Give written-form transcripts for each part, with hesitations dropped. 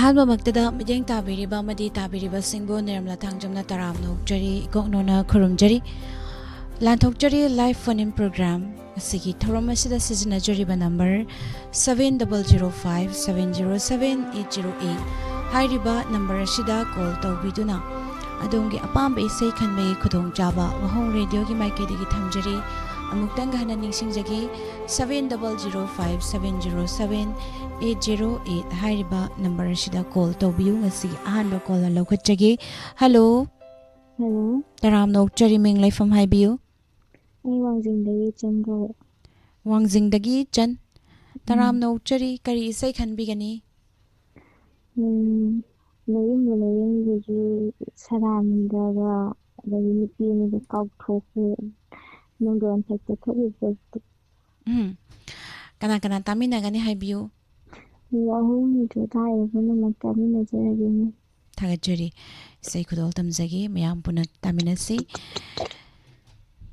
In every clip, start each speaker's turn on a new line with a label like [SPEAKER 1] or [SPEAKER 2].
[SPEAKER 1] ꯑꯍꯥꯟꯕꯃꯛꯇꯗ ꯃꯤꯠꯌꯦꯡ ꯇꯥꯕꯤꯔꯤꯕ ꯑꯃꯗꯤ ꯇꯥꯕꯤꯔꯤꯕꯁꯤꯡꯕꯨ ꯅꯤꯔꯝꯂꯥ ꯊꯥꯡꯖꯝꯅ ꯇꯔꯥꯝꯅ ꯑꯣꯛꯆꯔꯤ ꯏꯀꯣꯛꯅꯣꯅ ꯈꯨꯔꯨꯝꯖꯔꯤ ꯂꯥꯟꯊꯣꯛꯆꯔꯤ ꯂꯥꯏꯚ ꯐꯣꯟ ꯏꯟ ꯄ꯭ꯔꯣꯒ꯭ꯔꯥꯝ ꯑꯁꯤꯒꯤ ꯊꯧꯔꯝ ꯑꯁꯤꯗ ꯁꯤꯖꯤꯟꯅꯖꯔꯤꯕ ꯅꯝꯕꯔ 7005707808 ꯍꯥꯏꯔꯤꯕ ꯅꯝꯕꯔ ꯑꯁꯤꯗ ꯀꯣꯜ ꯇꯧꯕꯤꯗꯨꯅ ꯑꯗꯣꯝꯒꯤ ꯑꯄꯥꯝꯕ ꯏꯁꯩ ꯈꯟꯕꯒꯤ ꯈꯨꯗꯣꯡꯆꯥꯕ ꯋꯥꯍꯧ ꯔꯦꯗꯤꯑꯣꯒꯤ ꯃꯥꯏꯀꯩꯗꯒꯤ ꯊꯝꯖꯔꯤ ꯑꯃꯨꯛꯇꯪꯒ ꯍꯟꯅ ꯅꯤꯡꯁꯤꯡꯖꯒꯦ 7005707808 ꯍꯥꯏꯔꯤꯕ ꯅꯝꯕꯔ ꯑꯁꯤꯗ ꯀꯣꯜ ꯇꯧꯕꯤꯌꯨ ꯉꯁꯤꯒꯤ ꯑꯍꯥꯟꯕ ꯀꯣꯜ ꯂꯧꯈꯠꯆꯒꯦ ꯍꯜꯂꯣ
[SPEAKER 2] ꯍꯜꯂꯣ
[SPEAKER 1] ꯇꯔꯥꯝꯅ ꯑꯣꯛꯆꯔꯤ ꯃꯤꯡ ꯂꯩꯐꯝ ꯍꯥꯏꯕꯤꯌꯨ
[SPEAKER 2] ꯑꯩ ꯋꯥꯡꯖꯤꯡꯗꯒꯤ ꯆꯟ ꯀꯧꯋꯦ
[SPEAKER 1] ꯋꯥꯡꯖꯤꯡꯗꯒꯤ ꯆꯟ ꯇꯔꯥꯝꯅ ꯑꯣꯛꯆꯔꯤ ꯀꯔꯤ ꯏꯁꯩ ꯈꯟꯕꯤꯒꯅꯤ
[SPEAKER 2] ꯂꯥꯏꯌꯦꯡꯕ ꯂꯥꯏꯌꯦꯡꯕꯁꯨ ꯁꯔꯥꯟꯗꯒ ꯑꯗꯒꯤ ꯅꯨꯄꯤ ꯑꯃꯗ ꯀꯥꯎꯊꯣꯛꯈ꯭ꯔꯦ ꯅꯪꯒ ꯍꯦꯛꯇ ꯊꯣꯛꯏꯕꯗꯤ
[SPEAKER 1] ꯀꯅꯥ ꯀꯅꯥ ꯇꯥꯃꯤꯟꯅꯒꯅꯤ ꯍꯥꯏꯕꯤꯌꯨ
[SPEAKER 2] ꯑꯍꯨꯝꯗꯨ ꯇꯥꯔꯤꯕꯅ ꯇꯥꯃꯤꯟꯅꯖꯔꯒꯦꯅꯦ
[SPEAKER 1] ꯊꯥꯒꯠꯆꯔꯤ ꯏꯁꯩ ꯈꯨꯗꯣꯜ ꯇꯝꯖꯒꯦ ꯃꯌꯥꯝ ꯄꯨꯟꯅ ꯇꯥꯃꯤꯟꯅꯁꯤ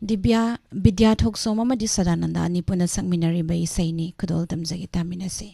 [SPEAKER 1] ꯗꯤꯕ꯭ꯌꯥ ꯕꯤꯗ꯭ꯌꯥ ꯊꯣꯛꯁꯣꯝ ꯑꯃꯗꯤ ꯁꯗꯥꯅꯟꯗ ꯑꯅꯤ ꯄꯨꯟꯅ ꯁꯛꯃꯤꯟꯅꯔꯤꯕ ꯏꯁꯩꯅꯤ ꯈꯨꯗꯣꯜ ꯇꯝꯖꯒꯦ ꯇꯥꯃꯤꯟꯅꯁꯤ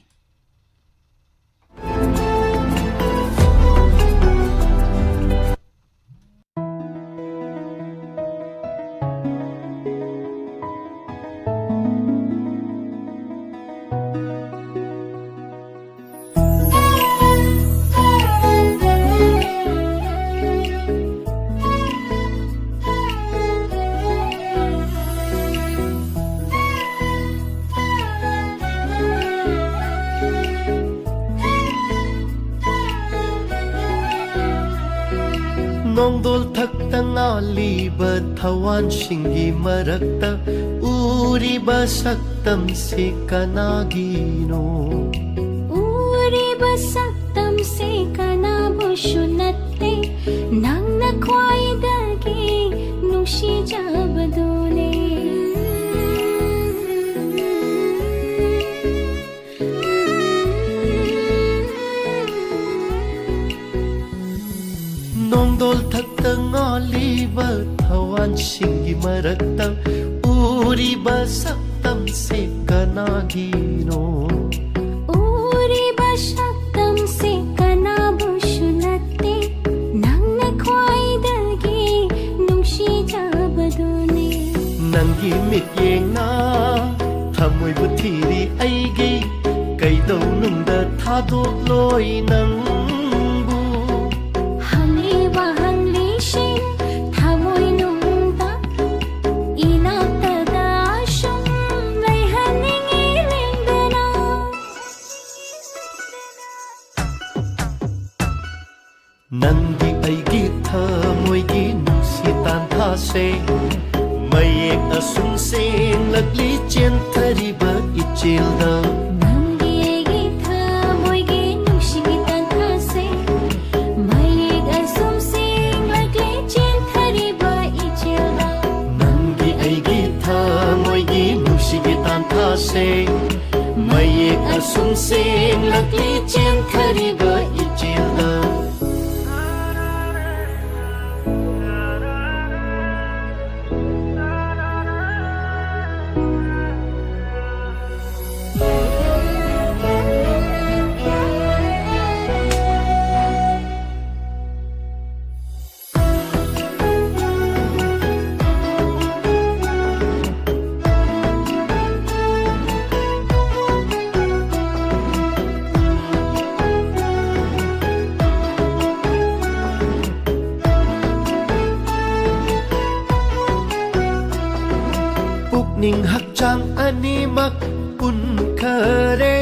[SPEAKER 3] ꯅꯣꯡꯗꯣꯜ ꯊꯛꯇ ꯉꯥꯜꯂꯤꯕ ꯊꯋꯥꯟꯁꯤꯡꯒꯤ ꯃꯔꯛꯇ ꯎꯔꯤꯕ ꯁꯛꯇꯝꯁꯤ ꯀꯅꯥꯒꯤꯅꯣ
[SPEAKER 4] ꯎꯔꯤꯕ ꯁꯛꯇꯝꯁꯤ ꯀꯅꯥꯕꯨꯁꯨ ꯅꯠꯇꯦ ꯅꯪꯅ ꯈ꯭ꯋꯥꯏꯗꯒꯤ ꯅꯨꯡꯁꯤꯖꯕꯗꯨꯅꯦ
[SPEAKER 3] ꯅꯣꯡꯗꯣꯜ ꯊꯛꯇ ꯉꯥꯜꯂꯤꯕ ꯊꯋꯥꯟꯁꯤꯡꯒꯤ ꯃꯔꯛꯇ ꯎꯔꯤꯕ ꯁꯛꯇꯝꯁꯤ ꯀꯅꯥꯒꯤꯅꯣ
[SPEAKER 4] ꯎꯔꯤꯕ ꯁꯛꯇꯝꯁꯤ ꯀꯅꯥꯕꯨꯁꯨ ꯅꯠꯇꯦ ꯅꯪꯅ ꯈ꯭ꯋꯥꯏꯗꯒꯤ ꯅꯨꯡꯁꯤꯖꯕꯗꯨꯅꯦ
[SPEAKER 3] ꯅꯪꯒꯤ ꯃꯤꯠꯌꯦꯡꯅ ꯊꯃꯣꯏꯕꯨ ꯊꯤꯔꯤ ꯑꯩꯒꯤ ꯀꯩꯗꯧꯅꯨꯡꯗ ꯊꯥꯗꯣꯛꯂꯣꯏ ꯅꯪꯕꯨ
[SPEAKER 4] ꯍꯪꯂꯤꯕ ꯍꯪꯂꯤꯁꯤꯡ ꯊꯃꯣꯏꯅꯨꯡꯗ ꯏꯅꯥꯛꯇꯗ ꯁꯨꯝ ꯂꯩꯍꯟꯅꯤꯡꯉꯤ ꯂꯦꯡꯗꯅ
[SPEAKER 3] ꯅꯪꯒꯤ ꯑꯩꯒꯤ ꯊꯃꯣꯏꯒꯤ ꯅꯨꯡꯁꯤ ꯇꯥꯟꯊꯥꯁꯦ ꯃꯌꯦꯛ ꯑꯁꯨꯝ ꯁꯦꯡꯂꯛꯂꯤ ꯆꯦꯟꯊꯔꯤꯕ ꯏꯆꯦꯜꯗ
[SPEAKER 4] ꯅꯪꯒꯤ ꯑꯩꯒꯤ ꯊꯃꯣꯏꯒꯤ ꯅꯨꯡꯁꯤꯒꯤ ꯇꯥꯟꯊꯥꯁꯦ ꯃꯌꯦꯛ ꯑꯁꯨꯝ ꯁꯦꯡꯂꯛꯂꯤ ꯆꯦꯟꯊꯔꯤꯕ ꯏꯆꯦꯜꯗ
[SPEAKER 3] ꯅꯪꯒꯤ ꯑꯩꯒꯤ ꯊꯃꯣꯏꯒꯤ ꯅꯨꯡꯁꯤꯒꯤ ꯇꯥꯟꯊꯥꯁꯦ ꯃꯌꯦꯛ ꯑꯁꯨꯝ ꯁꯦꯡꯂꯛꯂꯤ ꯆꯦꯟꯊꯔꯤꯕ ꯏꯆꯦꯜꯗ ꯄꯨꯛꯅꯤꯡ ꯍꯛꯆꯥꯡ ꯑꯅꯤꯃꯛ ꯄꯨꯟꯈꯔꯦ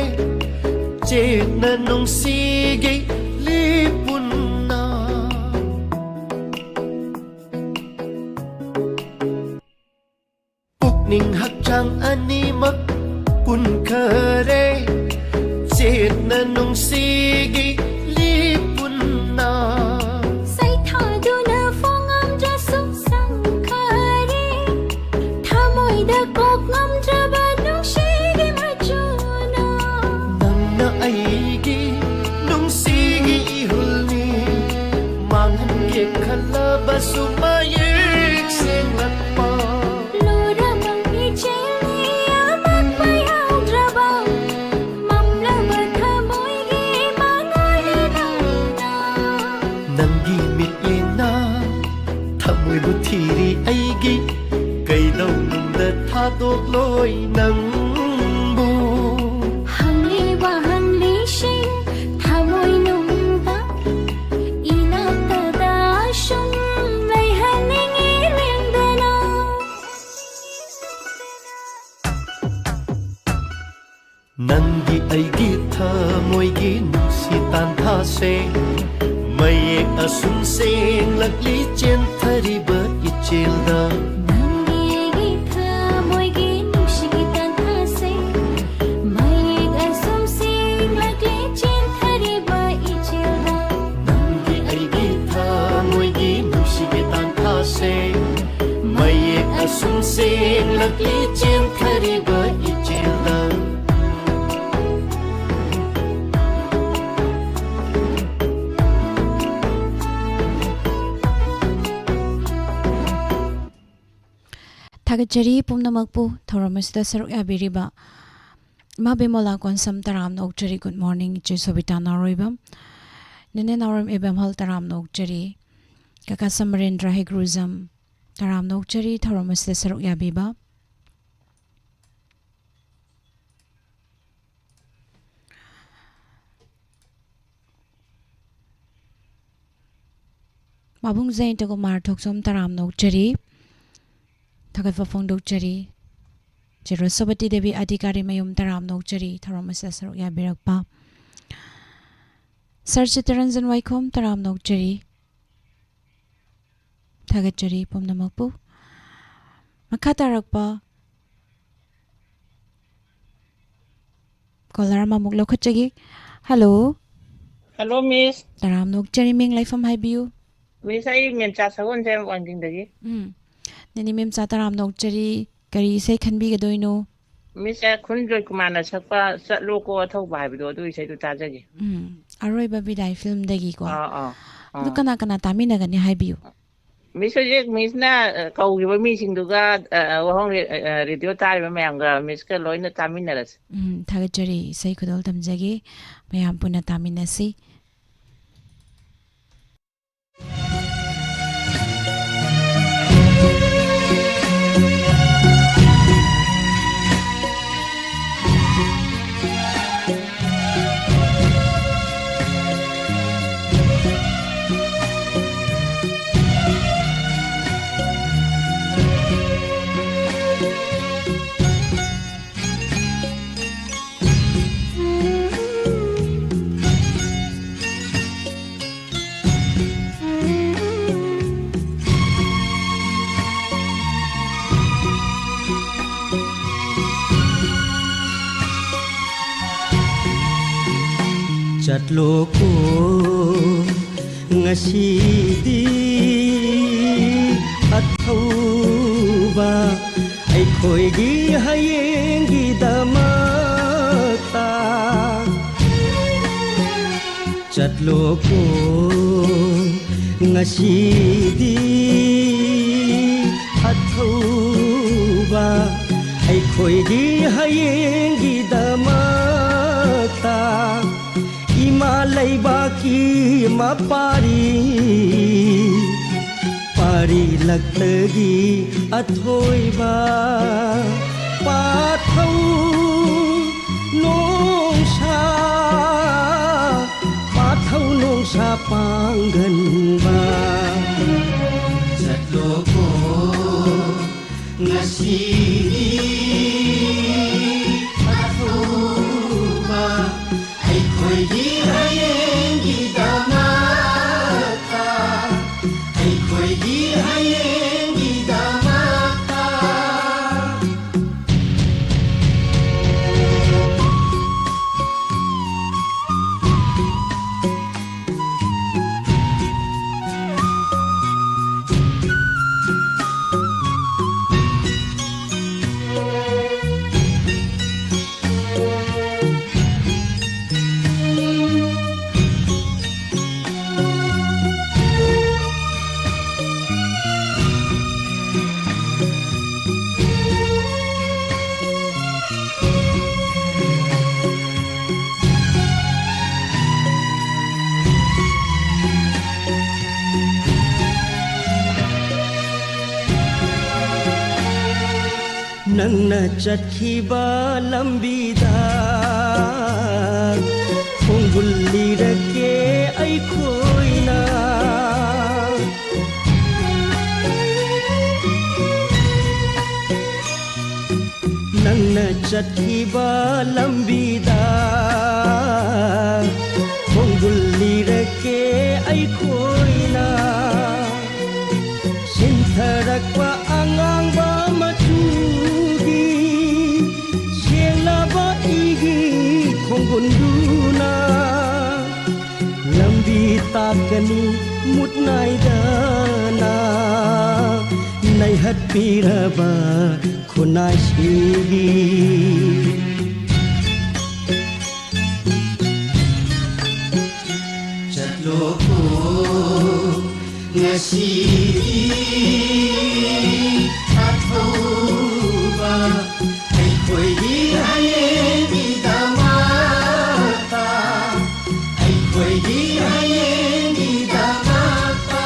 [SPEAKER 3] ꯆꯦꯠꯅ ꯅꯨꯡꯁꯤꯒꯤ ꯂꯤꯄꯨꯟꯅ ꯄꯨꯛꯅꯤꯡ ꯍꯛꯆꯥꯡ ꯑꯅꯤꯃꯛ ꯄꯨꯟꯈꯔꯦ ꯆꯦꯠꯅ ꯅꯨꯡꯁꯤꯒꯤ ꯂꯤꯄꯨꯟꯅ
[SPEAKER 4] ꯁꯩꯊꯥꯗꯨꯅ ꯐꯣꯡꯉꯝꯗ꯭ꯔꯁꯨ ꯁꯪꯈꯔꯦ ꯊꯃꯣꯏꯗ ꯀꯣꯛ ꯉꯝꯗ꯭ꯔꯕ ꯅꯨꯡꯁꯤꯒꯤ ꯃꯆꯨꯅ
[SPEAKER 3] ꯅꯪꯅ ꯑꯩꯒꯤ ꯅꯨꯡꯁꯤꯒꯤ ꯏꯍꯨꯜꯅꯤ ꯃꯥꯡꯍꯟꯒꯦ ꯈꯜꯂꯕꯁꯨ ꯃꯌꯦꯛ ꯁꯦꯡꯂꯛꯄ
[SPEAKER 4] ꯂꯨꯔꯃꯪ ꯏꯆꯦꯜꯅꯤ ꯑꯃꯛꯄ ꯌꯥꯎꯗ꯭ꯔꯕ ꯃꯝꯂꯕ ꯊꯃꯣꯏꯒꯤ ꯃꯉꯥꯜꯅ
[SPEAKER 3] tột lối nắng bu
[SPEAKER 4] hằng ly và hằng ly sinh thả môi nung tóc ina ta đã sung lấy hàn nghĩ liền đời nào
[SPEAKER 3] Nangi aigi tha moigi nusi tan tha se Maye asun seng lakli chen thari ba ichel da Sum sing lakli chen khari ba ichela
[SPEAKER 1] Thagachari pumnamakpu thoramasda saruk yabiriba ma bemola konsam taram nokchari good morning che sobita naroibam nene naram ebam hal taram nokchari kaka samarendra hegruzam taram nokchari thoramasda saruk yabiba mabung zain to mar thoksom taram nokchari Thagat Fafong Dokchari Jerosabati Devi Adhikari Mayum Taram Nokchari Tharamasa Saruk Yabirakpa Sarchitaranjan Waikom Taram Nokchari Thagachari Pumnamakpu Makatarakpa Kolarama Muklokachagi Hello
[SPEAKER 5] Hello, Miss.
[SPEAKER 1] Taram Nokchari Ming Life from Hibiu
[SPEAKER 5] Miss, I mean, just a one time one thing.
[SPEAKER 1] Nani Mim Sataram Nokchari Kari say can be Gadoino
[SPEAKER 5] Miss, I couldn't drink man Sapa, Sat Loco, Talk by Bido, do you say to Taji?
[SPEAKER 1] Arroy Babidai film Degiko
[SPEAKER 5] Oh,
[SPEAKER 1] Lukana Tamina Gani Hibiu
[SPEAKER 5] Miss, Miss Na, call you a meeting to God, radio time, Miss Kaloina Taminas.
[SPEAKER 1] Thagachari say could all them Zagi Mayampuna Taminasi
[SPEAKER 3] Chatloko ngasidi athauba ai khoigi hayengi damata Chatloko ngasidi athauba ai khoigi hayengi damata Malaybaki mapari pari lagtagi athoiba pathau nongsa pangganba Chatloko ngasidi athauba Khoigi hayengi damata Ai khoigi hayengi damata
[SPEAKER 6] ꯅꯪꯅ ꯆꯠꯈꯤꯕ ꯂꯝꯕꯤꯗ ꯈꯣꯡꯒꯨꯜ ꯂꯤꯔꯛꯀꯦ ꯑꯩꯈꯣꯏꯅ ꯅꯪꯅ ꯆꯠꯈꯤꯕ ꯂꯝꯕꯤꯗ ꯈꯣꯡꯒꯨꯜ ꯂꯤꯔꯛꯀꯦ ꯑꯩꯈꯣꯏꯅ ꯁꯤꯟꯊꯔꯛꯄ ꯑꯉꯥꯡꯕ ꯃꯆꯨꯒꯤ ꯁꯦꯡꯂꯕ ꯏꯒꯤ ꯈꯣꯡꯒꯨꯜꯗꯨꯅ ꯂꯝꯕꯤ ꯇꯥꯛꯀꯅꯤ ꯃꯨꯠ ꯅꯥꯏꯗꯅ ꯅꯩꯍꯠꯄꯤꯔꯕ ꯈꯨꯟꯅꯥꯏꯁꯤꯡꯒꯤ ꯆꯠꯂꯣꯀꯣ ꯉꯁꯤꯗꯤ ꯑꯊꯧꯕ ꯑꯩꯈꯣꯏꯒꯤ ꯍꯌꯦꯡꯒꯤꯗꯃꯛꯇ ꯑꯩꯈꯣꯏꯒꯤ ꯍꯌꯦꯡꯒꯤꯗꯃꯛꯇ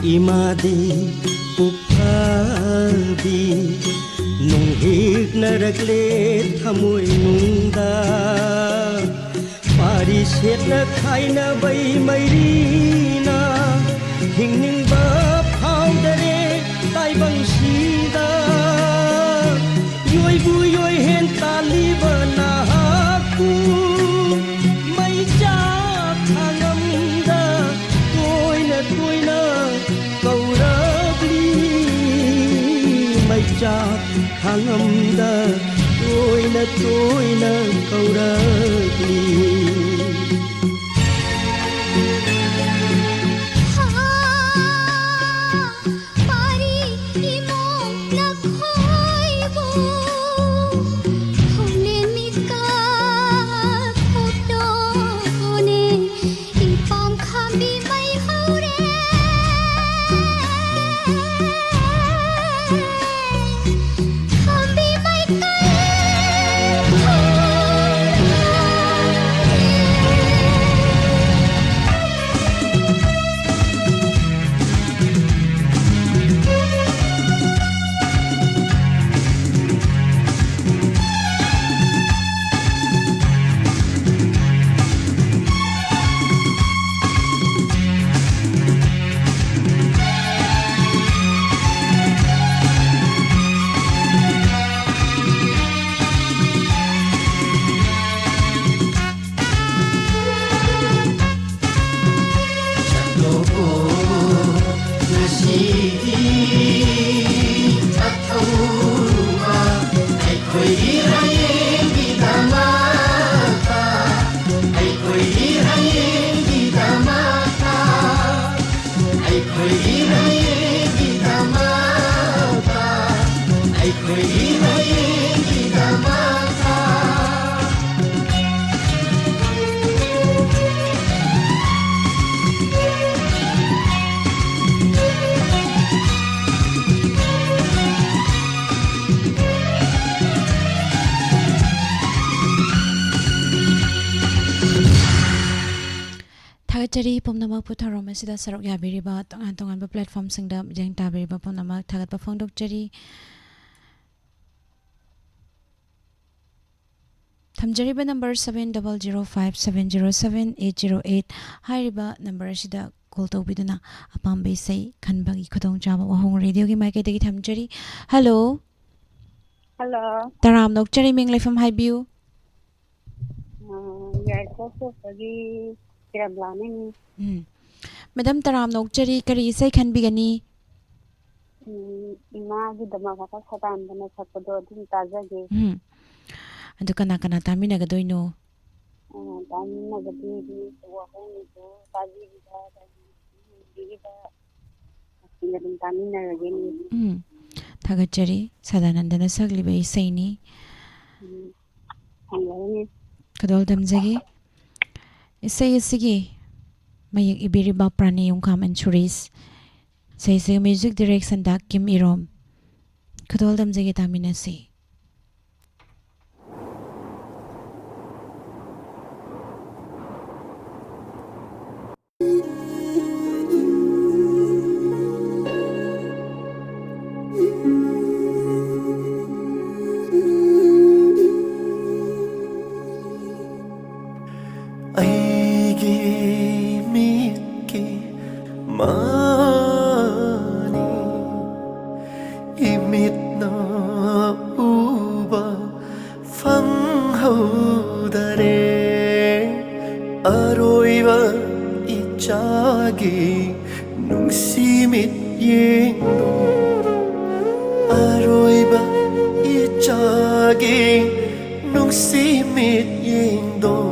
[SPEAKER 6] Imadi upadi nung hik narakle thamoy nungda pari set na khai na bai mairina hingning ba phau dare tai bang sida yoi bu yoi hen tali ba na ku mai cha thangam da toina Cha hangamda toina kaurakli Chari Pomnamak Putharom Sida Sarok Yabiriba Tongan platform Singda Jang Tabiriba Pomnamak Tagat Pafong Chari Thamjariba number 7005707808 Hairiba number Sida call to Biduna Apambe say Kanbagi Kotong Java Wahong Radio Gimake Thamjari. Hello.
[SPEAKER 2] Hello.
[SPEAKER 1] Taram Nok Chari Mingley from Highview.
[SPEAKER 2] Madam
[SPEAKER 1] Madam Taram Nok Chari Kari say can be gani.
[SPEAKER 2] ꯏꯃꯥꯒꯤꯗꯃꯛ ꯃꯈꯥ ꯁꯇꯥꯟꯗꯅ ꯁꯛꯄꯗꯣ ꯑꯗꯨꯝ ꯇꯥꯖꯒꯦ.
[SPEAKER 1] ꯑꯗꯨ ꯀꯅꯥ ꯀꯅꯥ ꯇꯥꯃꯤꯟꯅꯒꯗꯣꯏꯅꯣ?
[SPEAKER 2] ꯇꯥꯃꯤꯟꯅꯒꯗꯤ ꯋꯥꯍꯣꯡꯒꯤꯁꯨ ꯇꯥꯕꯤꯒꯤꯗ ꯑꯗꯒꯤꯒꯤꯗ ꯑꯗꯨꯝ ꯇꯥꯃꯤꯟꯅꯔꯒꯦꯅꯦ.
[SPEAKER 1] ꯊꯥꯒꯠꯆꯔꯤ. ꯁꯗꯥꯅꯟꯗꯅ ꯁꯛꯂꯤꯕ ꯏꯁꯩꯅꯤ. ꯈꯨꯗꯣꯜ ꯇꯝꯖꯒꯦ. ꯏꯁꯩ ꯑꯁꯤꯒꯤ ꯃꯌꯦꯛ ꯏꯕꯤꯔꯤꯕ ꯄ꯭ꯔꯥꯅꯤ ꯌꯨꯝꯈꯥꯝ ꯑꯦꯟ ꯁꯨꯔꯤꯁ, ꯏꯁꯩꯁꯤꯒꯤ ꯃ꯭ꯌꯨꯖꯤꯛ ꯗꯤꯔꯦꯛꯁꯟꯗ ꯀꯤꯝ ꯏꯔꯣꯝ. ꯈꯨꯗꯣꯜ ꯇꯝꯖꯒꯦ, ꯇꯥꯃꯤꯟꯅꯁꯤ.
[SPEAKER 3] ꯑꯩꯒꯤ ꯃꯤꯠꯀꯤ ꯃꯥꯅꯤ 이mit나 우바 팡하우다레 아로이와 이짝이 농심잇 예노 아로이와 이짝이 농심잇 예노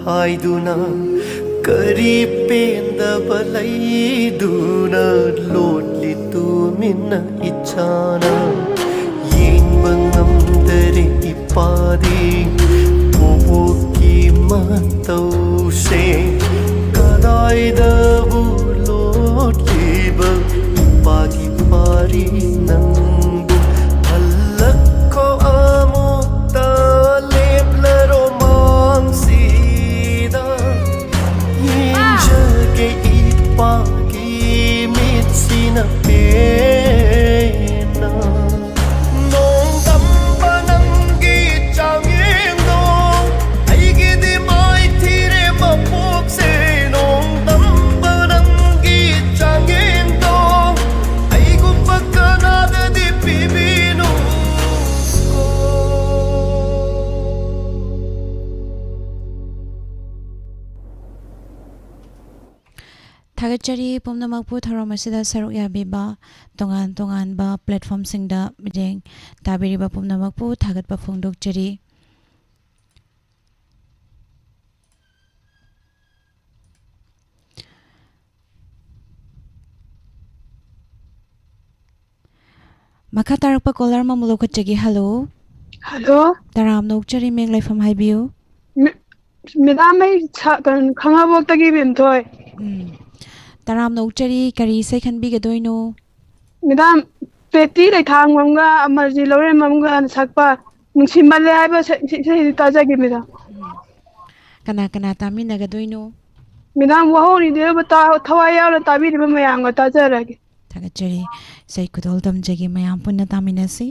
[SPEAKER 3] haiduna kari penda balai duna lotli tu minna ichana yin bangam dare ipadi boboki matau se kadai da bu lotli ba ipagi pari nang
[SPEAKER 7] Tire
[SPEAKER 1] ꯊꯥꯒꯠꯆꯔꯤ ꯄꯨꯝꯅꯃꯛꯄꯨ ꯊꯧꯔꯝ ꯑꯁꯤꯗ ꯁꯔꯨꯛ ꯌꯥꯕꯤꯕ ꯇꯣꯉꯥꯟ ꯇꯣꯉꯥꯟꯕ ꯄ꯭ꯂꯦꯠꯐꯣꯝꯁꯤꯡꯗ ꯃꯤꯠꯌꯦꯡ ꯇꯥꯕꯤꯔꯤꯕ ꯄꯨꯝꯅꯃꯛꯄꯨ ꯊꯥꯒꯠꯄ ꯐꯣꯡꯗꯣꯛꯆꯔꯤ ꯃꯈꯥ ꯇꯥꯔꯛꯄ ꯀꯣꯂꯔ ꯑꯃ ꯂꯧꯈꯠꯆꯒꯦ ꯍꯜꯂꯣ
[SPEAKER 7] ꯍꯜꯂꯣ
[SPEAKER 1] ꯇꯔꯥꯝ ꯅꯣꯛꯆꯔꯤ ꯃꯤꯡ ꯂꯩꯐꯝ ꯍꯥꯏꯕꯤꯌꯨ
[SPEAKER 7] ꯃꯦꯗꯥꯝ ꯑꯩ ꯈꯥꯡꯉꯕꯣꯛꯇꯒꯤ ꯕꯦꯝꯊꯣꯏ
[SPEAKER 1] ꯇꯔꯥꯝ ꯅꯣꯛꯆꯔꯤ ꯀꯔꯤ ꯏꯁꯩ ꯈꯟꯕꯤꯒꯗꯣꯏꯅꯣ
[SPEAKER 7] ꯃꯦꯗꯥꯝ ꯄꯦꯇꯤ ꯂꯩꯊꯥꯡꯕꯝꯒ ꯑꯃꯔꯖꯤ ꯂꯧꯔꯦꯝꯕꯝꯒ ꯁꯛꯄ ꯅꯨꯡꯁꯤꯃꯜꯂꯦ ꯍꯥꯏꯕ ꯏꯁꯩꯗꯨ ꯇꯥꯖꯒꯦ ꯃꯦꯗꯥꯝ
[SPEAKER 1] ꯀꯅꯥ ꯀꯅꯥ ꯇꯥꯃꯤꯟꯅꯒꯗꯣꯏꯅꯣ
[SPEAKER 7] ꯃꯦꯗꯥꯝ ꯋꯥꯍꯧ ꯔꯦꯗꯤꯑꯣꯕꯨ ꯊꯋꯥꯏ ꯌꯥꯎꯅ ꯇꯥꯕꯤꯔꯤꯕ ꯃꯌꯥꯝꯒ ꯇꯥꯖꯔꯒꯦ
[SPEAKER 1] ꯊꯥꯒꯠꯆꯔꯤ ꯏꯁꯩ ꯈꯨꯗꯣꯜ ꯇꯝꯖꯒꯦ ꯃꯌꯥꯝ ꯄꯨꯟꯅ ꯇꯥꯃꯤꯟꯅꯁꯤ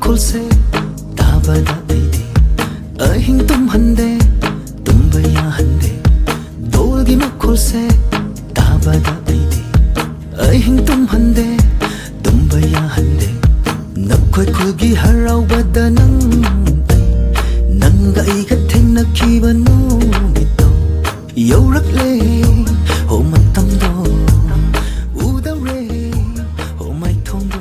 [SPEAKER 3] ꯈꯣꯜꯁꯦ ꯇꯥꯕꯗ ꯑꯩꯗꯤ ꯑꯍꯤꯡ ꯇꯨꯝꯍꯟꯗꯦ ꯇꯨꯝꯕ ꯌꯥꯍꯟꯗꯦ ꯗꯣꯜꯒꯤ ꯃꯈꯣꯜꯁꯦ ꯇꯥꯕꯗ ꯑꯩꯗꯤ ꯑꯍꯤꯡ ꯇꯨꯝꯍꯟꯗꯦ ꯇꯨꯝꯕ ꯌꯥꯍꯟꯗꯦ ꯅꯈꯣꯏ ꯈꯨꯜꯒꯤ ꯍꯔꯥꯎꯕꯗ ꯅꯪꯒ ꯑꯩꯒ ꯊꯦꯡꯅꯈꯤꯕ ꯅꯨꯃꯤꯠꯇꯣ ꯌꯧꯔꯛꯂꯦ ꯍꯣ ꯃꯇꯝꯗꯣ 우다래 호마이통도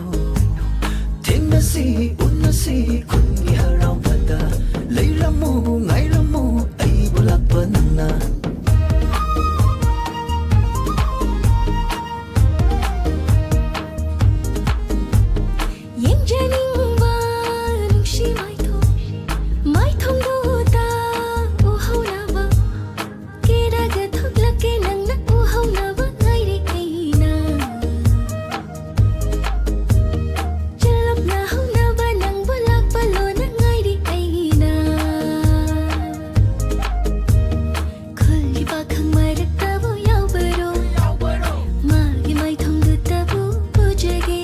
[SPEAKER 3] 땡나시 운나시 군기 하라우마다 레이라모 나이라모 아이불락바나나
[SPEAKER 4] ꯌꯦꯡꯖꯅꯤꯡꯕ ꯅꯨꯡꯁꯤ ꯃꯥꯏꯊꯣꯡꯗꯨꯗ ꯎꯍꯧꯅꯕ ꯀꯦꯔꯒ ꯊꯣꯛꯂꯛꯀꯦ ꯅꯪꯅ ꯎꯍꯧꯅꯕ ꯉꯥꯏꯔꯦ ꯑꯩꯅ ꯆꯂꯞꯅ ꯍꯧꯅꯕ ꯅꯪꯕꯨ ꯂꯥꯛꯄ ꯂꯣꯅ ꯉꯥꯏꯔꯦ ꯑꯩꯅ ꯈꯨꯜꯒꯤ ꯄꯥꯈꯪ ꯃꯔꯛꯇꯕꯨ ꯌꯥꯎꯕꯔꯣ ꯃꯥꯒꯤ ꯃꯥꯏꯊꯣꯡꯗꯨꯗꯕꯨ ꯎꯖꯒꯦ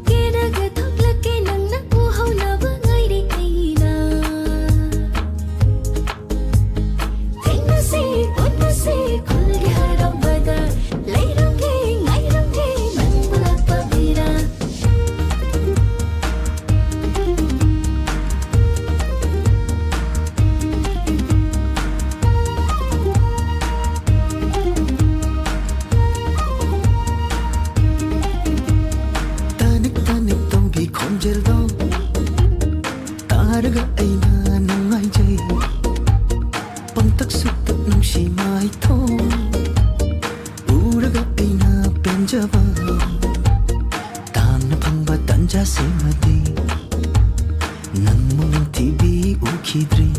[SPEAKER 4] ꯀꯦꯔꯒ ꯊꯣꯛꯂꯛꯀꯦ ꯅꯪꯅ ꯎꯍꯧꯅꯕ ꯉꯥꯏꯔꯦ ꯑꯩꯅ ꯊꯦꯡꯅꯁꯤ ꯎꯅꯁꯤ ꯈꯨꯜꯒꯤ ꯍꯔꯥꯎꯕꯗ ꯂꯩꯔꯝꯒꯦ ꯉꯥꯏꯔꯝꯒꯦ ꯅꯪꯕꯨ ꯂꯥꯛꯄ ꯃꯤꯔꯥ
[SPEAKER 3] 따닉 똥기 콘젤도 따르가 아이나 낭아이제이 뻥딱숙딱 농시 마이토 우르가 아이나 벤자바 땀나 방바 딴자세마디 낭모는 TV 우키드리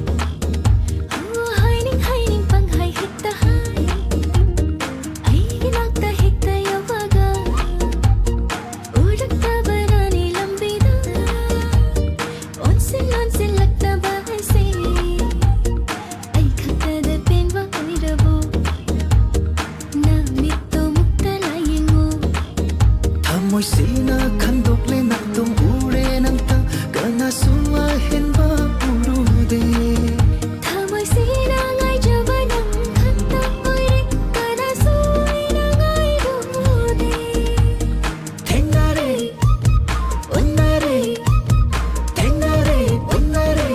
[SPEAKER 4] hiding pang hai hekta hai aigi nakta hekta yawaga urakta barani lambida onsin lakna bahase ai khakta da penwa oirabo na mitto mukta layengo
[SPEAKER 3] ꯊꯃꯣꯏꯁꯤꯅ ꯈꯟꯗꯣꯛꯂꯦ ꯅꯥꯛꯇꯨꯝ ꯎꯔꯦ ꯅꯪꯇ ꯀꯅꯥꯁꯨ ꯑꯍꯦꯟꯕ ꯎꯔꯨꯗꯦ
[SPEAKER 4] ꯊꯃꯣꯏꯁꯤꯅ ꯉꯥꯏꯖꯕ ꯅꯪ ꯈꯛꯇ ꯑꯣꯏꯔꯦ ꯀꯅꯥꯁꯨ ꯑꯩꯅ ꯉꯥꯏꯔꯨꯗꯦ
[SPEAKER 3] ꯊꯦꯡꯅꯔꯦ ꯎꯟꯅꯔꯦ ꯊꯦꯡꯅꯔꯦ ꯎꯟꯅꯔꯦ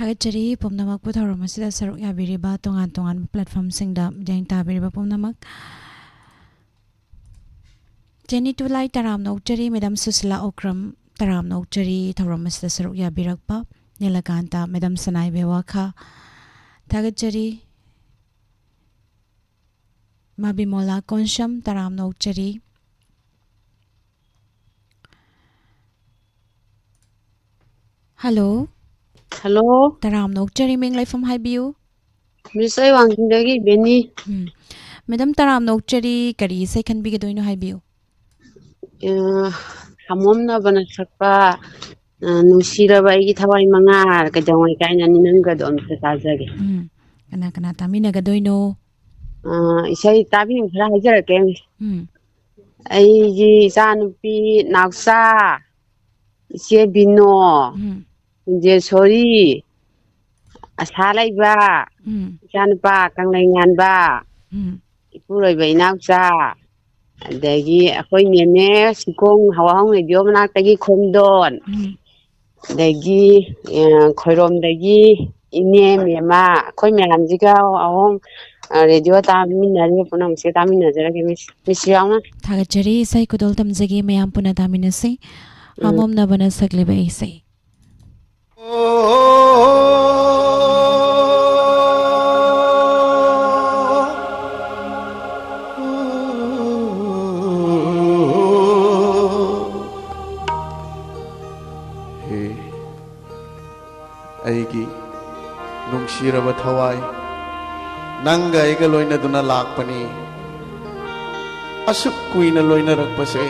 [SPEAKER 1] ꯊꯥꯒꯠꯆꯔꯤ ꯄꯨꯝꯅꯃꯛꯄꯨ ꯊꯧꯔꯝ ꯑꯁꯤꯗ ꯁꯔꯨꯛ ꯌꯥꯕꯤꯔꯤꯕ ꯇꯣꯉꯥꯟ ꯇꯣꯉꯥꯟꯕ ꯄ꯭ꯂꯦꯠꯐꯣꯝꯁꯤꯡꯗ ꯃꯤꯠꯌꯦꯡ ꯇꯥꯕꯤꯔꯤꯕ ꯄꯨꯝꯅꯃꯛ ꯖꯦꯅꯤ ꯇꯨꯂꯥꯏ ꯇꯔꯥꯝꯅ ꯑꯣꯛꯆꯔꯤ ꯃꯦꯗꯥꯝ ꯁꯨꯁꯤꯂꯥ ꯑꯣꯀ꯭ꯔꯝ ꯇꯔꯥꯝꯅ ꯑꯣꯛꯆꯔꯤ ꯊꯧꯔꯝ ꯑꯁꯤꯗ ꯁꯔꯨꯛ ꯌꯥꯕꯤꯔꯛꯄ ꯅꯤꯂꯀꯥꯟꯇ ꯃꯦꯗꯥꯝ ꯁꯅꯥꯏ ꯕꯦꯋꯥꯈꯥ ꯊꯥꯒꯠꯆꯔꯤ ꯃꯥꯕꯤꯃꯣꯂꯥ ꯀꯣꯟꯁꯝ ꯇꯔꯥꯝꯅ ꯑꯣꯛꯆꯔꯤ ꯍꯜꯂꯣ
[SPEAKER 2] ꯍꯜꯂꯣ
[SPEAKER 1] ꯇꯔꯥꯝꯅ ꯑꯣꯛꯆꯔꯤ ꯃꯤꯡ ꯂꯩꯐꯝ ꯍꯥꯏꯕꯤꯌꯨ
[SPEAKER 2] ꯃꯤꯁ ꯑꯩ ꯋꯥꯡꯖꯤꯡꯗꯒꯤ ꯕꯦꯅꯤ
[SPEAKER 1] ꯃꯦꯗꯥꯝ ꯇꯔꯥꯝꯅ ꯑꯣꯛꯆꯔꯤ ꯀꯔꯤ ꯏꯁꯩ ꯈꯟꯕꯤꯒꯗꯣꯏꯅꯣ ꯍꯥꯏꯕꯤꯌꯨ
[SPEAKER 2] ꯍꯥꯃꯣꯝꯅꯕꯅ ꯁꯛꯄ ꯅꯨꯡꯁꯤꯔꯕ ꯑꯩꯒꯤ ꯊꯋꯥꯏ ꯃꯉꯥ ꯀꯩꯗꯧꯉꯩ ꯀꯥꯏꯅꯅꯤ ꯅꯪꯒꯗꯣ ꯑꯝꯇ ꯇꯥꯖꯒꯦ
[SPEAKER 1] ꯀꯅꯥ ꯀꯅꯥ ꯇꯥꯃꯤꯟꯅꯒꯗꯣꯏꯅꯣ
[SPEAKER 2] ꯏꯁꯩ ꯇꯥꯕꯤꯌꯨ ꯈꯔ ꯍꯥꯏꯖꯔꯛꯀꯦ ꯑꯩꯒꯤ ꯏꯆꯥ ꯅꯨꯨꯄꯤ ꯅꯥꯎꯆꯥ ꯏꯆꯦ ꯕꯤꯅꯣ ꯀꯨꯟꯖꯦꯁꯣꯔꯤ ꯑꯁꯥ ꯂꯩꯕ ꯏꯆꯥꯅꯨꯄꯥ ꯀꯪꯂꯩ ꯉꯥꯟꯕ ꯏꯄꯨꯔꯣꯏꯕ ꯏꯅꯥꯎꯆꯥ ꯑꯗꯒꯤ ꯑꯩꯈꯣꯏ ꯅꯦꯅꯦ ꯆꯤꯡꯈꯣꯡ ꯍꯋꯥꯍꯪ ꯔꯦꯗꯤꯑꯣ ꯃꯅꯥꯛꯇꯒꯤ ꯈꯣꯡꯗꯣꯟ ꯑꯗꯒꯤ ꯈꯣꯏꯔꯣꯝꯗꯒꯤ ꯏꯅꯦ ꯃꯦꯝꯃ ꯑꯩꯈꯣꯏ ꯃꯌꯥꯝꯁꯤꯒ ꯑꯍꯨꯝ ꯔꯦꯗꯤꯑꯣ ꯇꯥꯃꯤꯟꯅꯔꯤꯕ ꯄꯨꯝꯅꯃꯛꯁꯦ ꯇꯥꯃꯤꯟꯅꯖꯔꯒꯦ ꯃꯤꯁ ꯌꯥꯎꯅ
[SPEAKER 1] ꯊꯥꯒꯠꯆꯔꯤ ꯏꯁꯩ ꯈꯨꯗꯣꯜ ꯇꯝꯖꯒꯦ ꯃꯌꯥꯝ ꯄꯨꯟꯅ ꯇꯥꯃꯤꯟꯅꯁꯤ ꯍꯥꯃꯣꯝꯅꯕꯅ ꯁꯛꯂꯤꯕ ꯏꯁꯩ
[SPEAKER 8] ꯑꯩꯒꯤ ꯅꯨꯡꯁꯤꯔꯕ ꯊꯋꯥꯏ ꯅꯪꯒ ꯑꯩꯒ ꯂꯣꯏꯅꯗꯨꯅ ꯂꯥꯛꯄꯅꯤ ꯑꯁꯨꯛ ꯀꯨꯏꯅ ꯂꯣꯏꯅꯔꯛꯄꯁꯦ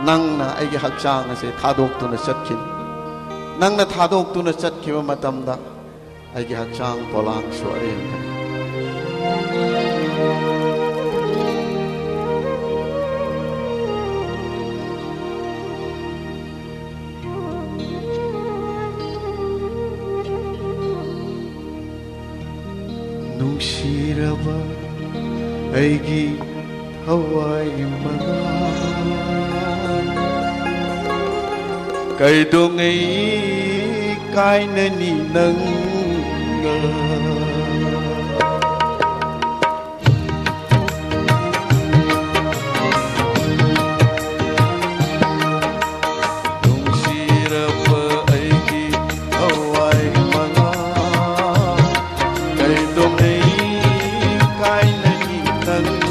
[SPEAKER 8] ꯅꯪꯅ ꯑꯩꯒꯤ ꯍꯛꯆꯥꯡ ꯑꯁꯦ ꯊꯥꯗꯣꯛꯇꯨꯅ ꯆꯠꯈꯤꯅꯤ ꯅꯪꯅ ꯊꯥꯗꯣꯛꯇꯨꯅ ꯆꯠꯈꯤꯕ ꯃꯇꯝꯗ ꯑꯩꯒꯤ ꯍꯛꯆꯥꯡ ꯄꯣꯂꯥꯡꯁꯨ ꯑꯔꯦꯝꯕꯅꯤ ꯅꯨꯡꯁꯤꯔꯕ ꯑꯩꯒꯤ ꯊꯋꯥꯏ ꯃꯉꯥ ꯀꯩꯗꯧꯉꯩ ꯀꯥꯏꯅꯅꯤ ꯅꯪꯒ ꯅꯨꯡꯁꯤꯔꯕ ꯑꯩꯒꯤ ꯊꯋꯥꯏ ꯃꯉꯥ ꯀꯩꯗꯧꯉꯩ ꯀꯥꯏꯅꯅꯤ ꯅꯪꯒ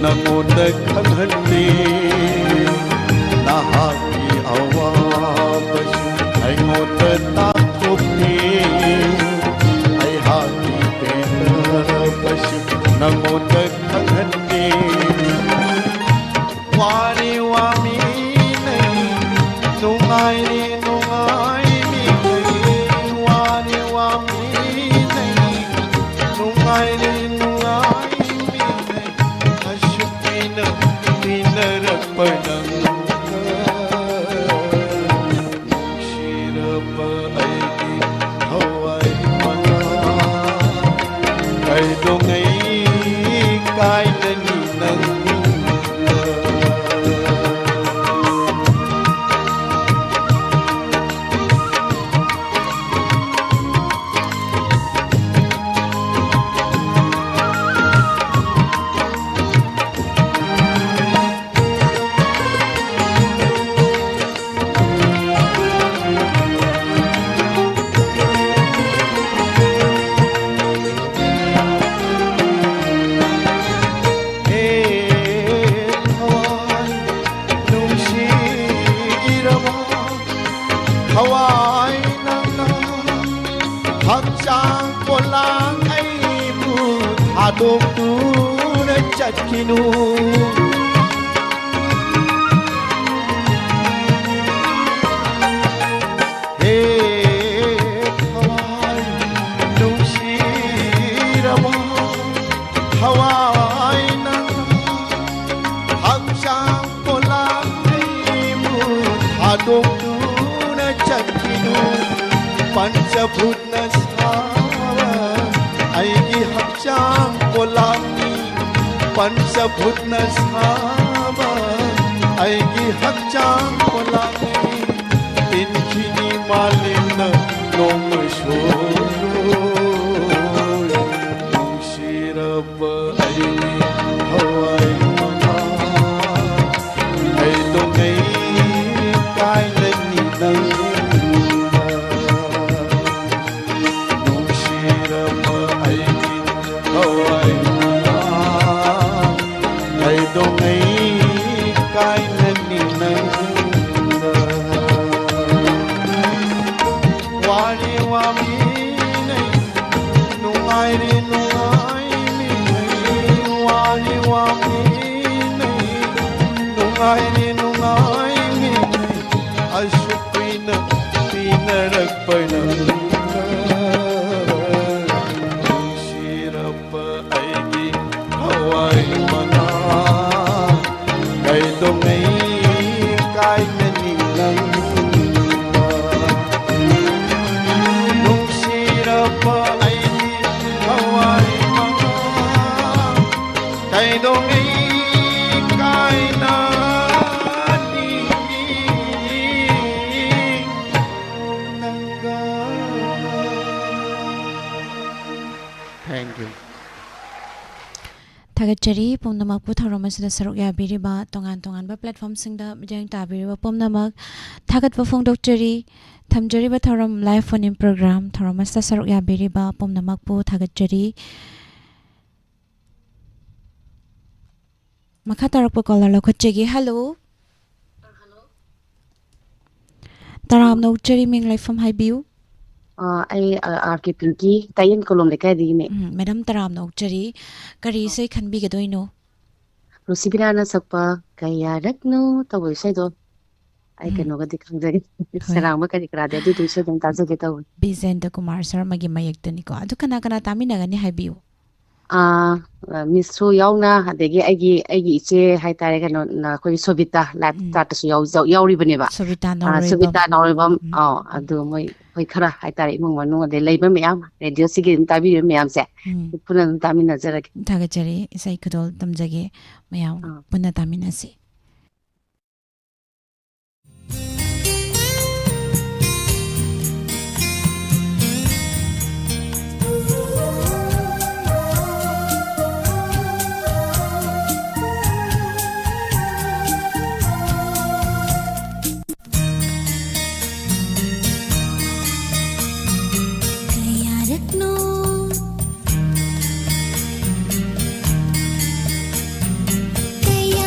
[SPEAKER 8] ꯅꯉꯣꯟꯗ ꯈꯪꯍꯟꯗꯦ ꯅꯍꯥꯛꯀꯤ ꯑꯋꯥꯕꯁꯨ ꯑꯩꯉꯣꯟꯗ ꯇꯥꯛꯊꯣꯛꯇꯦ ꯑꯩꯍꯥꯛꯀꯤ ꯄꯦꯟꯗꯕꯁꯨ ꯅꯉꯣꯟꯗ ꯈꯪꯍꯟꯗꯦ ꯋꯥꯔꯦ ꯋꯥꯃꯤꯅꯩ ꯅꯨꯡꯉꯥꯏꯔꯦ ꯅꯨꯡꯉꯥꯏꯃꯤꯅꯩ ꯋꯥꯔꯦ ꯋꯥꯃꯤꯅꯩ ꯅꯨꯡꯉꯥꯏꯔꯦ ꯅꯨꯡꯁꯤꯔꯕ thawai nang hakchang polang ai bu thadok tu na chatkinu he thawai nushiraba thawai nang hakchang polang ai bu thadok tu na chatkinu Panchabhut na sawa aigi hakchang polami Panchabhut na sawa aigi hakchang polami Tinkhini malin na nong shoroy Nungshiraba aigi hawai mga Ay dongay kailan ninang
[SPEAKER 1] Thagachari Pomnamak Putharomasida Saruk Yabiriba Tongan Tongan Platform Singda Mijang Tabiriba Pomnamak Thagat Wafong Doctory Thamjariba Tharom Live Phone In Program Tharomasta Saruk Yabiriba Pomnamak Pu Thagachari Makatarakpo Caller Lokhachegi Hello Taram Nokchari Ming Live from Haibiu
[SPEAKER 2] ai RK Pinky tayen kolom lekai di me
[SPEAKER 1] Madam Taram Nokchari Kari Sai Khanbi Gadoino
[SPEAKER 2] Rusibira na sakpa kaya rakno tawai sai do ai kano ga dikhang jage sarang ma kari kra de du se dum ta jage taw
[SPEAKER 1] Bizenda Kumar Sir Magi Mayekdani ko adu kana kana tamina gani Haibiu
[SPEAKER 2] Miss Su yauna adegi aigi iche hai tare kano na koi Sobita live ta su yauri bane ba
[SPEAKER 1] Sobita
[SPEAKER 2] Noribam adu moi hoi khara hai tare mung manu de leiba meyam radio sigi tabi meyam se punan tamina jara
[SPEAKER 1] Thagachari Isai Kudol Tamjage Mayam Puna Tamina si
[SPEAKER 4] Kaya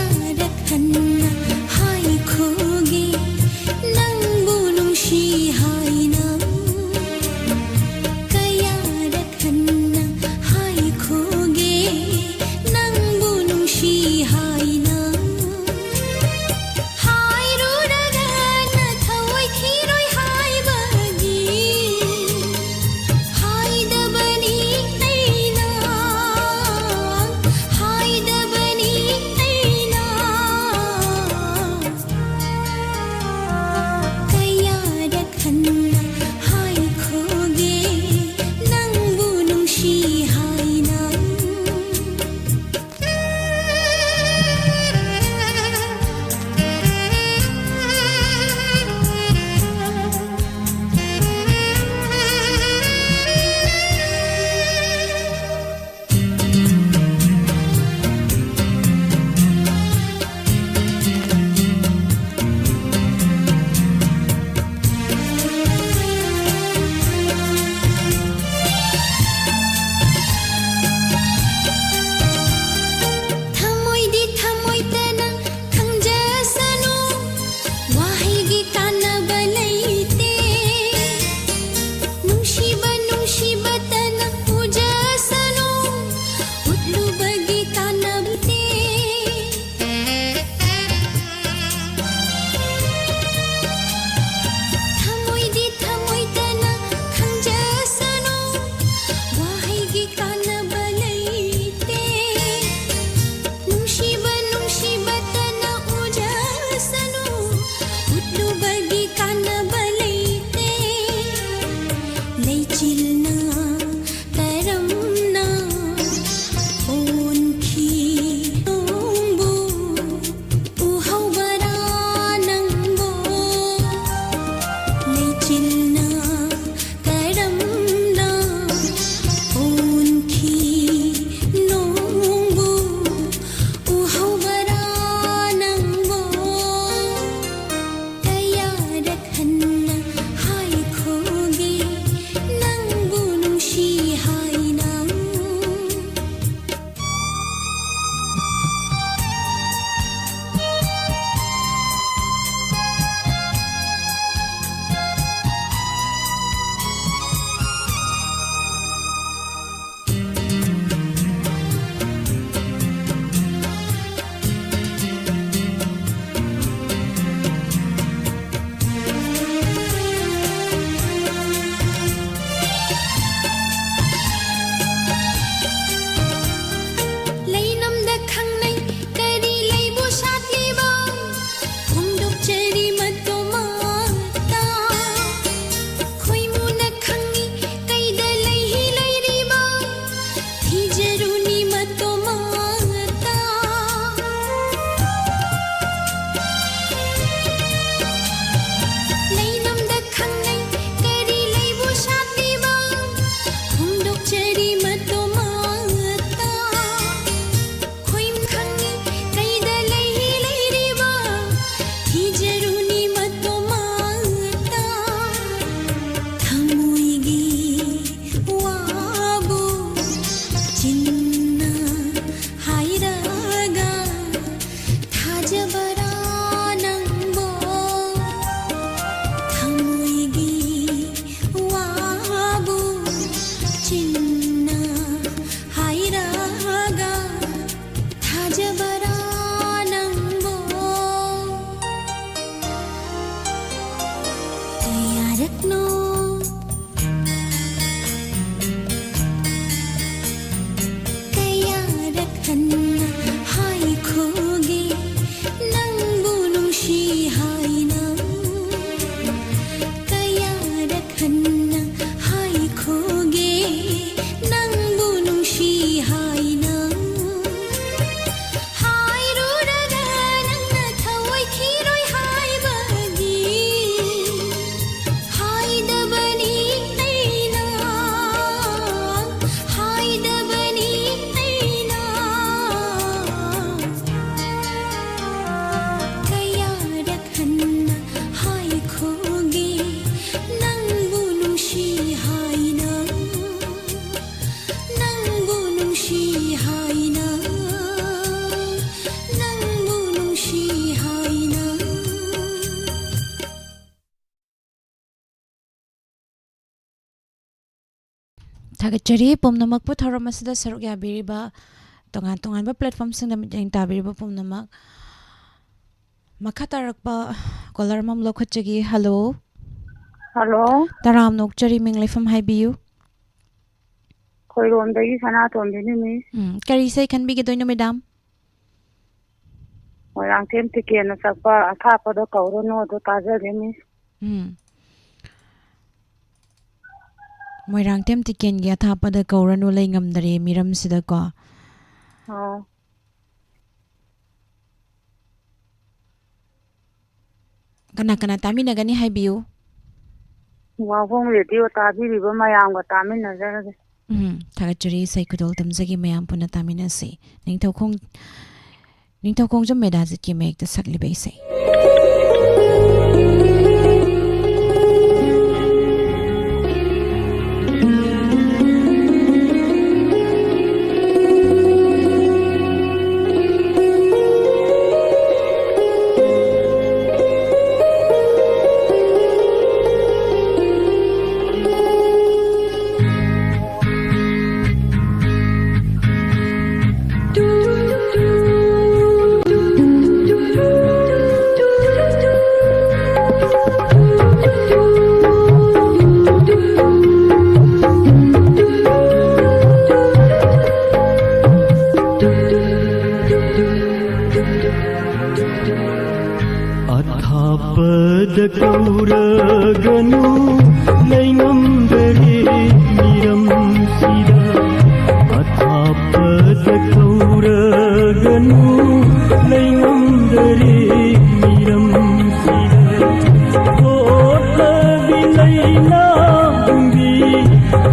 [SPEAKER 4] ꯍꯟꯅ ꯍꯥꯏꯈꯣꯒꯦ ꯅꯪꯕꯨ ꯅꯨꯡꯁꯤ ꯍꯥꯏꯅ ꯍꯥꯏꯔꯨꯔꯒ ꯅꯪꯅ ꯊꯑꯣꯏꯈꯤꯔꯣꯏ ꯍꯥꯏꯕꯒꯤ 하이더버니 에이나 하이더버니 에이나 가야락한나 하이코기 낭부 농시하이나 낭부 농시하이나 낭부 농시하이나
[SPEAKER 1] Thagachari pumnamak pu thoram asida saruk yabiriba tongan tongan ba platform singda miteng tabiriba pumnamak makha tarakpa caller mam lokhachagi hello
[SPEAKER 7] Hello,
[SPEAKER 1] taram nokchari minglefam haibiu
[SPEAKER 7] Khoiromdagi Sanatomdini Miss.
[SPEAKER 1] kari sai khan bi gedoino madam
[SPEAKER 7] Moirangthem tikena sakpa athapada kaurano do tajage Miss.
[SPEAKER 1] Moirangthem tiken gi athapada kauranu lei ngamdare miram sida ko kana kana taminagani haibiu
[SPEAKER 7] Wahong radio tabiriba mayamga taminazarage.
[SPEAKER 1] Thagachari sai kudol tamjagi mayam puna taminasi ningthokong jam medazit ki mek ta sakli bai sai
[SPEAKER 6] अथापद कौरगनु लैंगमदरे मिरम सिदा अथापद कौरगनु लैंगमदरे मिरम सिदा coat बिलैना गुंगी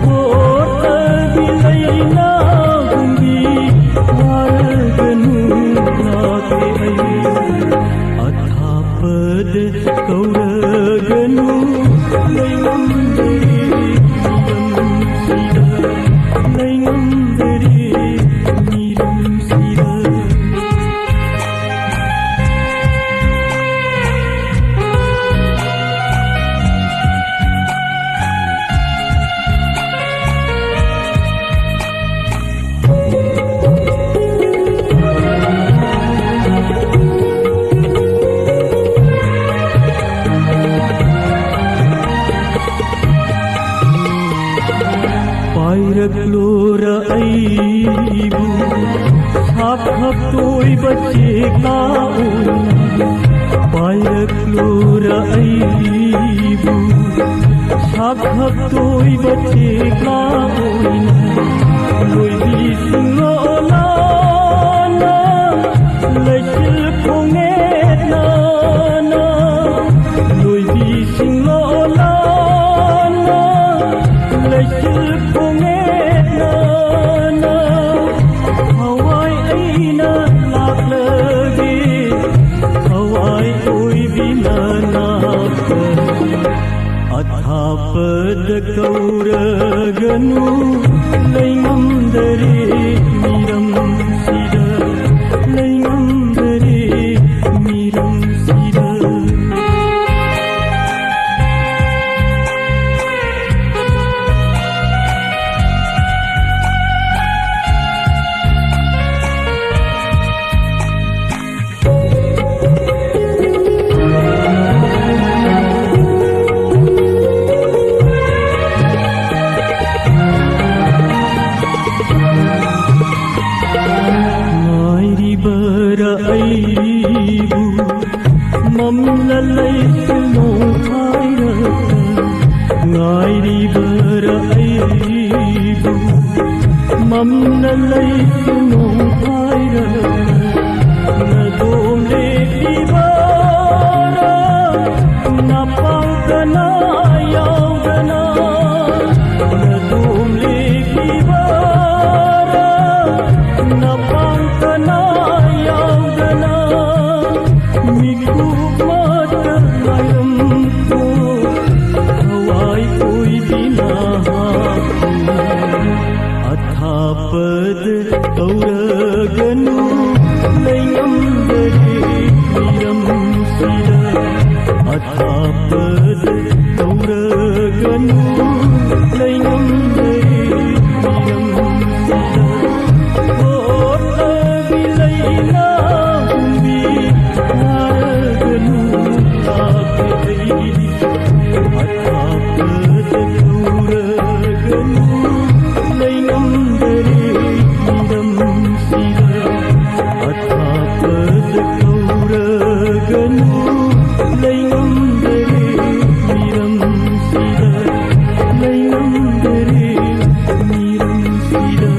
[SPEAKER 6] coat बिलैना गुंगी वारगनु नाते अथापद कौरगनु लैंगमदरे मिरम सिदा लैंगमदरे मिरम सिदा पायरक्लोरा आईबू साफ हफ्तोई बच्चे का पायरक्लोरा आईबू साफ हफ्तोई बच्चे का लोई सिंगोला ना लचिल खोंगे ना ना लोई सिंगोला ना लचिल खोंगे ना ना हवाई आईना लाख लगे हवाई कोई भी ना नाप अथापद कौरगनु लैंगमदरे मिरम सिदा लैंगमदरे मिरम सिदा ngairibara aibu mamna laitunu thaira nadom lekibara napangana yaudana nadom lekibara napangana yaudana miku mata layam ko hawai koi bina athapad kauraganu layam dare miram sida athapad kauraganu layam dare miram sida kota vilayna umbi haraganu taapdai athapad kauraganu layam dare miram sida athapad kauraganu layam dare miram sida layam dare miram sida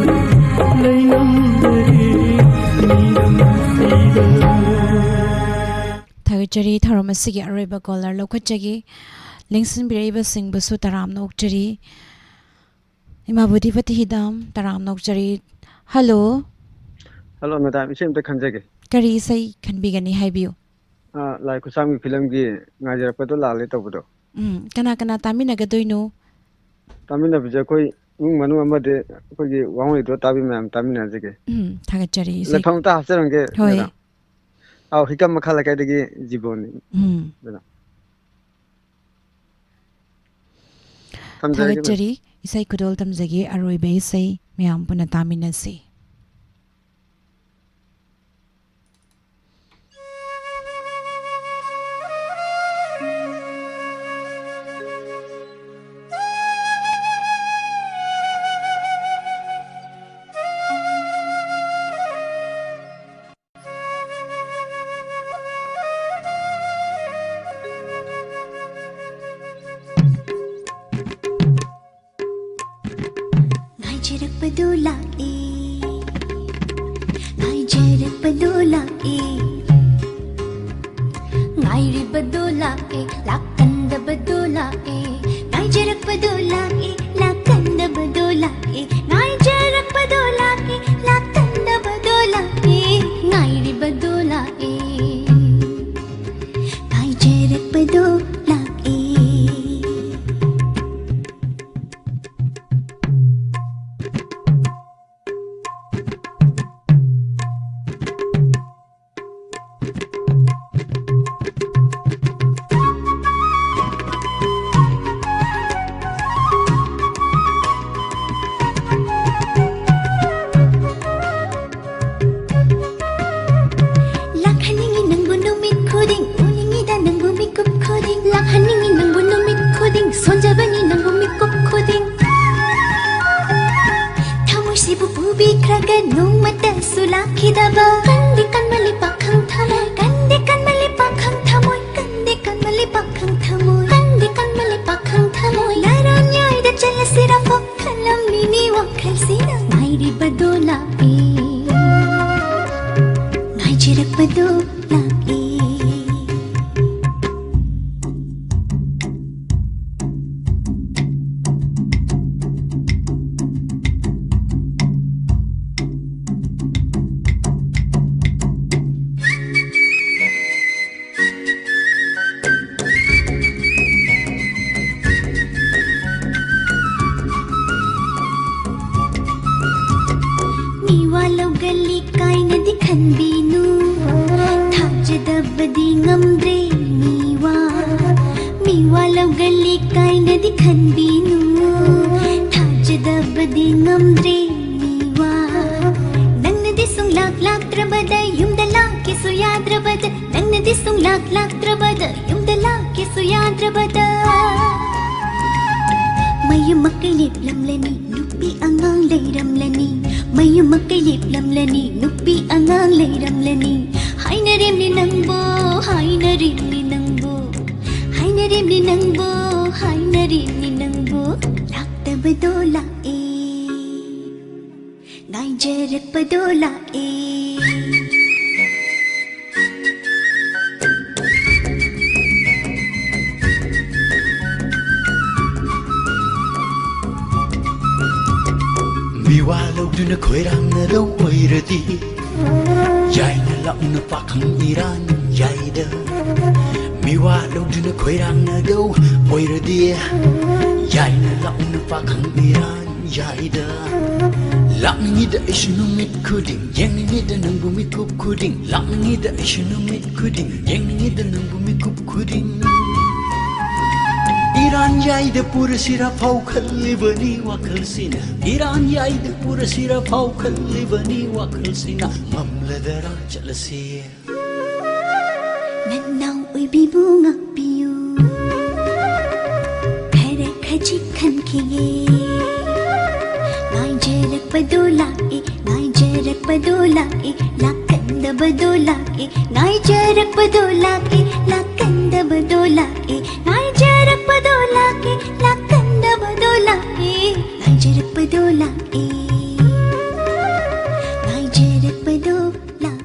[SPEAKER 6] layam dare miram sida
[SPEAKER 1] Thagachari Tharomasigi Areba Collar Lokachagi Linkson Bireba Sing Basu Taram Nokchari Imabudi Fatihidam Taram Nokchari Hello
[SPEAKER 9] Hello, madam. Isim te khanjage.
[SPEAKER 1] Kari Sai Kanbigani Haibio
[SPEAKER 9] Lai kusami film gi ngajar pa to lale to bodo.
[SPEAKER 1] Kana Kana Tamina Gadoino
[SPEAKER 9] Tamina bija koi ung manu amade koi gi wangi to tabi mam tamina jage.
[SPEAKER 1] Thagachari
[SPEAKER 9] Le phang ta hasarang ge.
[SPEAKER 1] Hoi
[SPEAKER 9] Aw hikam makhala kai degi jiboni.
[SPEAKER 1] Thagachari Isai Kudol Tamzagi Aroibe Isai Miam Puna Tamina Si
[SPEAKER 4] ꯉꯥꯏꯅꯔꯤꯝꯅꯤ ꯅꯪꯕꯨ ꯍꯥꯏꯅꯔꯤꯝꯅꯤ ꯅꯪꯕꯨ ꯂꯥꯛꯇꯕꯗꯣ ꯂꯥꯛꯑꯦ ꯉꯥꯏꯖꯔꯛꯄꯗꯣ ꯂꯥꯛꯑꯦ
[SPEAKER 3] Miwa lꯧꯗꯨꯅ ꯈꯣꯏꯔꯥꯡꯅꯔꯧ ꯑꯣꯏꯔꯗꯤ ꯌꯥꯏꯅ ꯂꯥꯛꯅ ꯄꯥꯈꯪ ꯏꯔꯥꯟ ꯌꯥꯏꯗ Miwa lꯧꯗꯨꯅ ꯈꯣꯏꯔꯥꯡꯅꯔꯧ ꯑꯣꯏꯔꯗꯤ ꯌꯥꯏꯅ ꯂꯥꯛꯅ ꯄꯥꯈꯪ ꯏꯔꯥꯟ ꯌꯥꯏꯗ ꯂꯥꯛꯅꯤꯡꯉꯤꯗ ꯑꯩꯁꯨ ꯅꯨꯃꯤꯠ ꯈꯨꯗꯤꯡ ꯌꯦꯡꯅꯤꯡꯉꯤꯗ ꯅꯪꯕꯨ ꯃꯤꯀꯨꯞ ꯈꯨꯗꯤꯡ ꯂꯥꯛꯅꯤꯡꯉꯤꯗ ꯑꯩꯁꯨ ꯅꯨꯃꯤꯠ ꯈꯨꯗꯤꯡ ꯌꯦꯡꯅꯤꯡꯉꯤꯗ ꯅꯪꯕꯨ ꯃꯤꯀꯨꯞ ꯈꯨꯗꯤꯡ Iran yaida pura sira phau khalibani wakhalsina Iran yaida pura sira phau khalibani wakhalsina mamladara chalasi
[SPEAKER 4] Nanaw oibibu ngakpiyu Khara khajik khankiye Ngaijarakpado lae Ngaijarakpado lae Lakandabado lae Ngaijarakpado lae Lakandabado lae Ngaijarakpado lae Lakandabado lae Ngaijarakpado lae Ngaijarakpado lae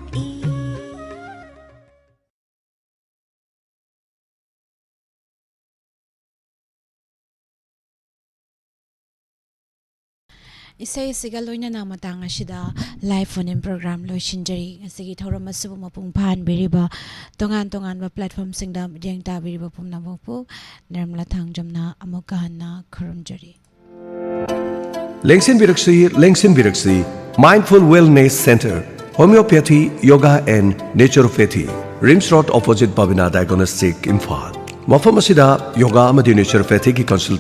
[SPEAKER 1] Isay siga loinana matang asida live phone in program loishinjari asigi thauram asubu mapung phan beriba tongan ba platform singda jeng ta beriba pumna bopu Nirmala Thangjamna amuka hanna khurumjari
[SPEAKER 10] Lengsin Biraksi Mindful Wellness Center Homeopathy, Yoga and Naturopathy Rims Road opposite Bhavina Diagnostic Imphal Mafam asida Yoga amadi Naturopathy ki consult